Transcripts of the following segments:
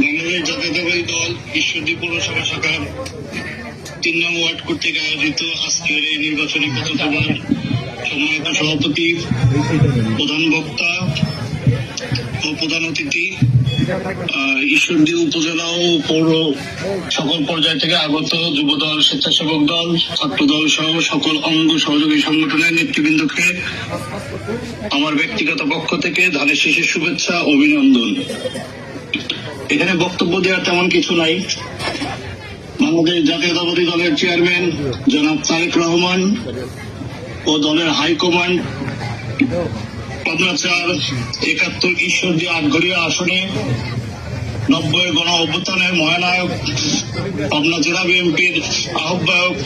বাংলাদেশ জাতীয়তাবাদী দল ঈশ্বরদী পৌরসভা শাখার ৩ নং ওয়ার্ড কর্তৃক আয়োজিত আজকের এই নির্বাচনী পথসভার সম্মানিত সভাপতি, প্রধান বক্তা ও প্রধান অতিথি, ঈশ্বরদী উপজেলা ও পৌর সকল পর্যায় থেকে আগত যুবদল, স্বেচ্ছাসেবক দল, ছাত্রদল সহ সকল অঙ্গ সহযোগী সংগঠনের নেতৃবৃন্দকে আমার ব্যক্তিগত পক্ষ থেকে ধানের শীষের শুভেচ্ছা, অভিনন্দন। এখানে বক্তব্য দেওয়ার তেমন কিছু নাই। বাংলাদেশ জাতীয়তাবাদী দলের চেয়ারম্যান জনাব তারেক রহমান ও দলের হাইকমান্ড পাবনা ৪, ৭১ ঈশ্বরদী আটঘরিয়া আসনে ৯০ গণ অভ্যুত্থানের মহানায়ক, পাবনা জেলা বিএনপির আহ্বায়ক,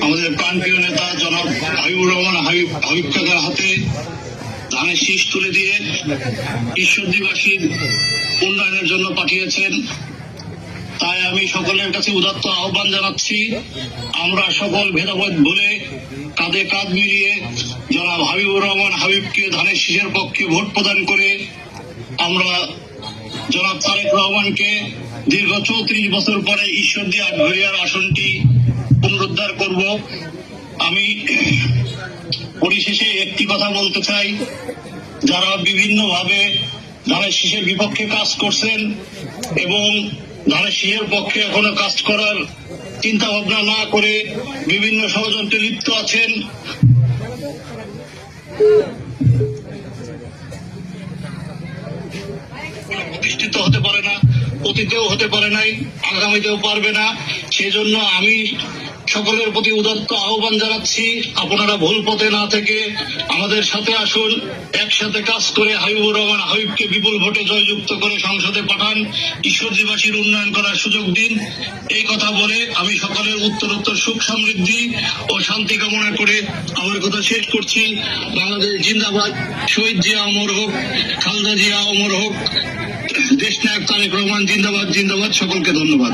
আমাদের প্রাণপ্রিয় নেতা জনাব হাবিবুর রহমান হাবিব কাকার হাতে ধানের শীষ তুলে দিয়ে ঈশ্বরদীবাসীর উন্নয়নের জন্য পাঠিয়েছেন। তাই আমি সকলের কাছে উদাত্ত আহ্বান জানাচ্ছি, আমরা সকল ভেদাভেদ ভুলে কাঁধে কাঁধ মিলিয়ে জনাব হাবিবুর রহমান হাবিবকে ধানের শীষের পক্ষে ভোট প্রদান করে আমরা জনাব তারেক রহমানকে দীর্ঘ ৩৪ বছর পরে ঈশ্বরদী আটঘরিয়ার আসনটি পুনরুদ্ধার করব। আমি পরিশেষে একটি কথা বলতে চাই, যারা বিভিন্নভাবে ধানের শীষের বিপক্ষে কাজ করছেন এবং ধানের শীষের পক্ষে এখনো কাজ করার চিন্তা ভাবনা না করে বিভিন্ন ষড়যন্ত্রে লিপ্ত আছেন, প্রতিষ্ঠিত হতে পারে না, অতীতেও হতে পারে নাই, আগামীতেও পারবে না। সেজন্য আমি সকলের প্রতি উদাত্ত আহ্বান জানাচ্ছি, আপনারা ভুল পথে না থেকে আমাদের সাথে আসুন, একসাথে কাজ করে হাবিবুর রহমান হাবিবকে বিপুল ভোটে জয়যুক্ত করে সংসদে পাঠান, ঈশ্বরদীবাসীর উন্নয়ন করার সুযোগ দিন। এই কথা বলে আমি সকলের উত্তরোত্তর সুখ সমৃদ্ধি ও শান্তি কামনা করে আমার কথা শেষ করছি। বাংলাদেশ জিন্দাবাদ, শহীদ জিয়া অমর হোক, খালেদা জিয়া অমর হোক, দেশনায়ক তারেক রহমান জিন্দাবাদ জিন্দাবাদ। সকলকে ধন্যবাদ।